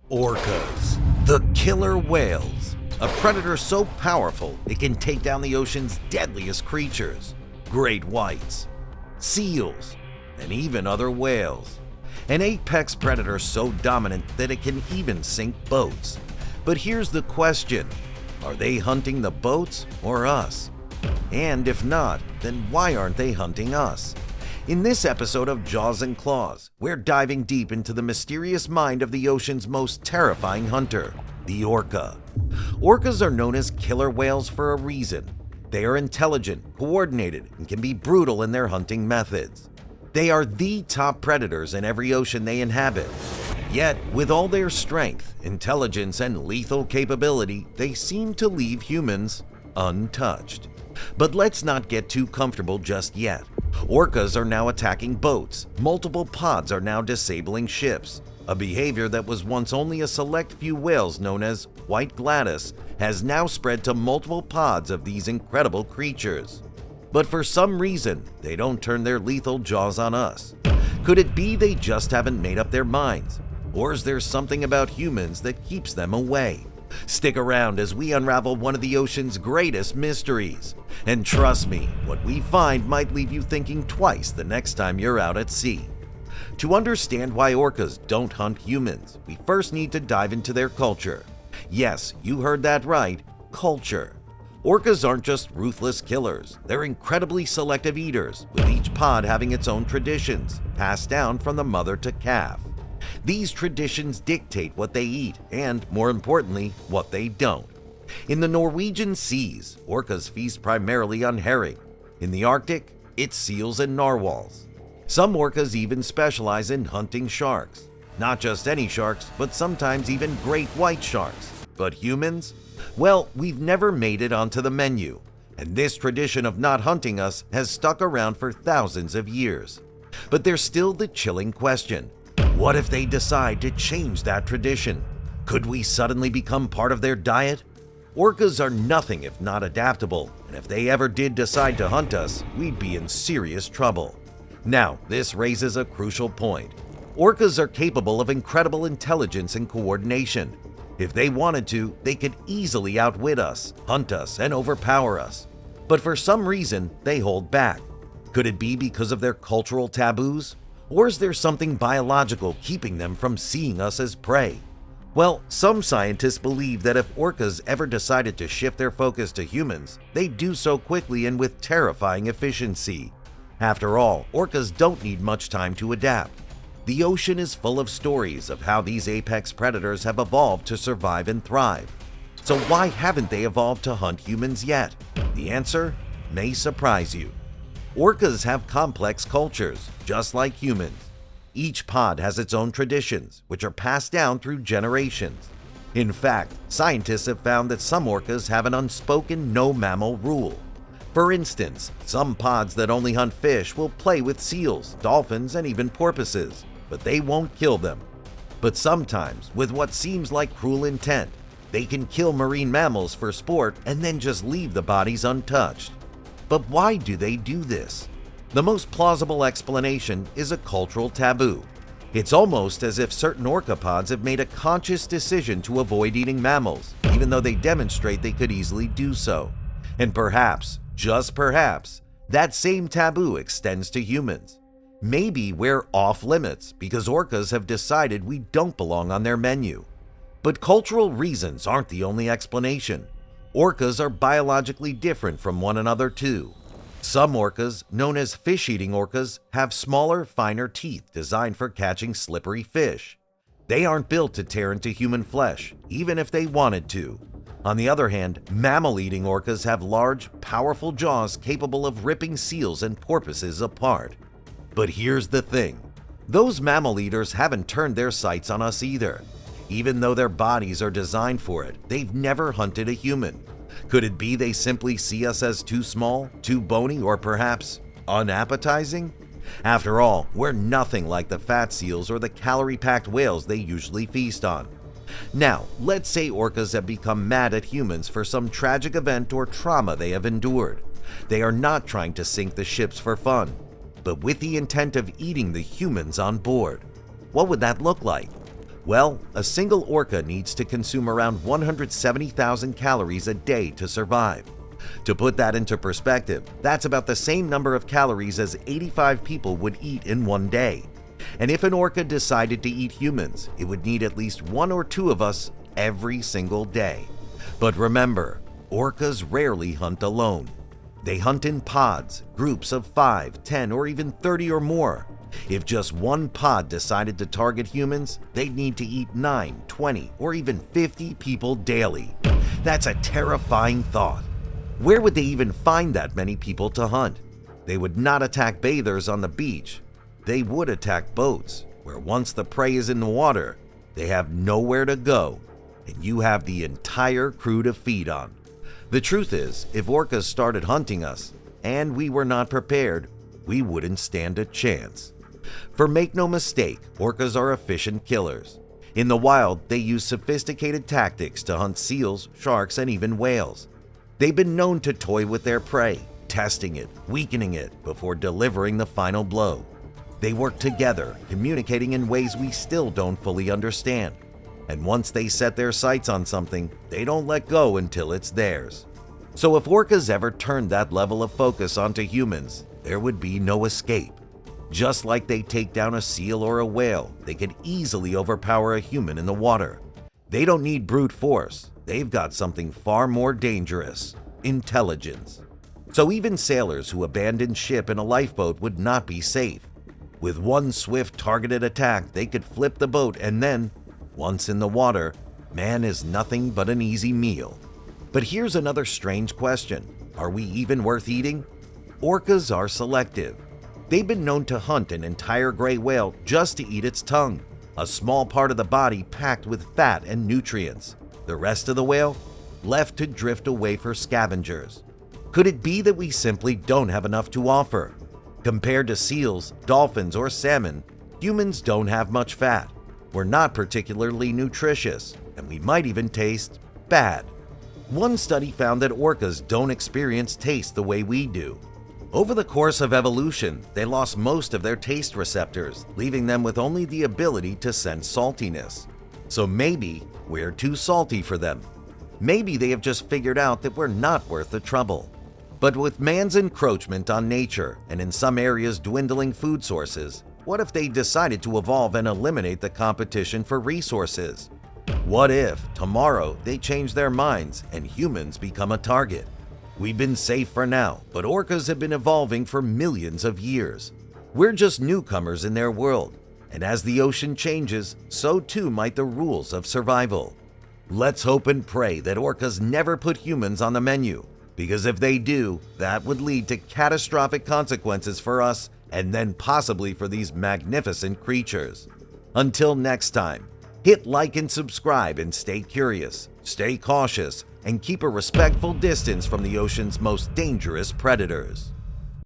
Orcas, the killer whales. A predator so powerful it can take down the ocean's deadliest creatures. Great whites, seals, and even other whales. An apex predator so dominant that it can even sink boats. But here's the question: are they hunting the boats or us? And if not, then why aren't they hunting us? In this episode of Jaws and Claws, we're diving deep into the mysterious mind of the ocean's most terrifying hunter, the orca. Orcas are known as killer whales for a reason. They are intelligent, coordinated, and can be brutal in their hunting methods. They are the top predators in every ocean they inhabit. Yet, with all their strength, intelligence, and lethal capability, they seem to leave humans untouched. But let's not get too comfortable just yet. Orcas are now attacking boats. Multiple pods are now disabling ships. A behavior that was once only a select few whales known as white Gladys has now spread to multiple pods of these incredible creatures. But for some reason, they don't turn their lethal jaws on us. Could it be they just haven't made up their minds? Or is there something about humans that keeps them away? Stick around as we unravel one of the ocean's greatest mysteries. And trust me, what we find might leave you thinking twice the next time you're out at sea. To understand why orcas don't hunt humans, we first need to dive into their culture. Yes, you heard that right, culture. Orcas aren't just ruthless killers, they're incredibly selective eaters, with each pod having its own traditions, passed down from the mother to calf. These traditions dictate what they eat and, more importantly, what they don't. In the Norwegian seas, orcas feast primarily on herring. In the Arctic, it's seals and narwhals. Some orcas even specialize in hunting sharks. Not just any sharks, but sometimes even great white sharks. But humans? Well, we've never made it onto the menu. And this tradition of not hunting us has stuck around for thousands of years. But there's still the chilling question: what if they decide to change that tradition? Could we suddenly become part of their diet? Orcas are nothing if not adaptable, and if they ever did decide to hunt us, we'd be in serious trouble. Now, this raises a crucial point. Orcas are capable of incredible intelligence and coordination. If they wanted to, they could easily outwit us, hunt us, and overpower us. But for some reason, they hold back. Could it be because of their cultural taboos? Or is there something biological keeping them from seeing us as prey? Well, some scientists believe that if orcas ever decided to shift their focus to humans, they'd do so quickly and with terrifying efficiency. After all, orcas don't need much time to adapt. The ocean is full of stories of how these apex predators have evolved to survive and thrive. So why haven't they evolved to hunt humans yet? The answer may surprise you. Orcas have complex cultures, just like humans. Each pod has its own traditions, which are passed down through generations. In fact, scientists have found that some orcas have an unspoken no-mammal rule. For instance, some pods that only hunt fish will play with seals, dolphins, and even porpoises, but they won't kill them. But sometimes, with what seems like cruel intent, they can kill marine mammals for sport and then just leave the bodies untouched. But why do they do this? The most plausible explanation is a cultural taboo. It's almost as if certain orca pods have made a conscious decision to avoid eating mammals, even though they demonstrate they could easily do so. And perhaps, just perhaps, that same taboo extends to humans. Maybe we're off limits because orcas have decided we don't belong on their menu. But cultural reasons aren't the only explanation. Orcas are biologically different from one another too. Some orcas, known as fish-eating orcas, have smaller, finer teeth designed for catching slippery fish. They aren't built to tear into human flesh, even if they wanted to. On the other hand, mammal-eating orcas have large, powerful jaws capable of ripping seals and porpoises apart. But here's the thing. Those mammal eaters haven't turned their sights on us either. Even though their bodies are designed for it, they've never hunted a human. Could it be they simply see us as too small, too bony, or perhaps unappetizing? After all, we're nothing like the fat seals or the calorie-packed whales they usually feast on. Now, let's say orcas have become mad at humans for some tragic event or trauma they have endured. They are not trying to sink the ships for fun, but with the intent of eating the humans on board. What would that look like? Well, a single orca needs to consume around 170,000 calories a day to survive. To put that into perspective, that's about the same number of calories as 85 people would eat in one day. And if an orca decided to eat humans, it would need at least one or two of us every single day. But remember, orcas rarely hunt alone. They hunt in pods, groups of 5, 10, or even 30 or more. If just one pod decided to target humans, they'd need to eat 9, 20, or even 50 people daily. That's a terrifying thought. Where would they even find that many people to hunt? They would not attack bathers on the beach. They would attack boats, where once the prey is in the water, they have nowhere to go, and you have the entire crew to feed on. The truth is, if orcas started hunting us, and we were not prepared, we wouldn't stand a chance. For make no mistake, orcas are efficient killers. In the wild, they use sophisticated tactics to hunt seals, sharks, and even whales. They've been known to toy with their prey, testing it, weakening it, before delivering the final blow. They work together, communicating in ways we still don't fully understand. And once they set their sights on something, they don't let go until it's theirs. So if orcas ever turned that level of focus onto humans, there would be no escape. Just like they take down a seal or a whale, they could easily overpower a human in the water. They don't need brute force. They've got something far more dangerous: intelligence. So even sailors who abandon ship in a lifeboat would not be safe. With one swift targeted attack, they could flip the boat, and then, once in the water, man is nothing but an easy meal. But here's another strange question: are we even worth eating? Orcas are selective. They've been known to hunt an entire gray whale just to eat its tongue, a small part of the body packed with fat and nutrients. The rest of the whale left to drift away for scavengers. Could it be that we simply don't have enough to offer? Compared to seals, dolphins, or salmon, humans don't have much fat. We're not particularly nutritious, and we might even taste bad. One study found that orcas don't experience taste the way we do. Over the course of evolution, they lost most of their taste receptors, leaving them with only the ability to sense saltiness. So maybe we're too salty for them. Maybe they have just figured out that we're not worth the trouble. But with man's encroachment on nature and in some areas dwindling food sources, what if they decided to evolve and eliminate the competition for resources? What if tomorrow they change their minds and humans become a target? We've been safe for now, but orcas have been evolving for millions of years. We're just newcomers in their world, and as the ocean changes, so too might the rules of survival. Let's hope and pray that orcas never put humans on the menu, because if they do, that would lead to catastrophic consequences for us and then possibly for these magnificent creatures. Until next time, hit like and subscribe and stay curious, stay cautious, and keep a respectful distance from the ocean's most dangerous predators.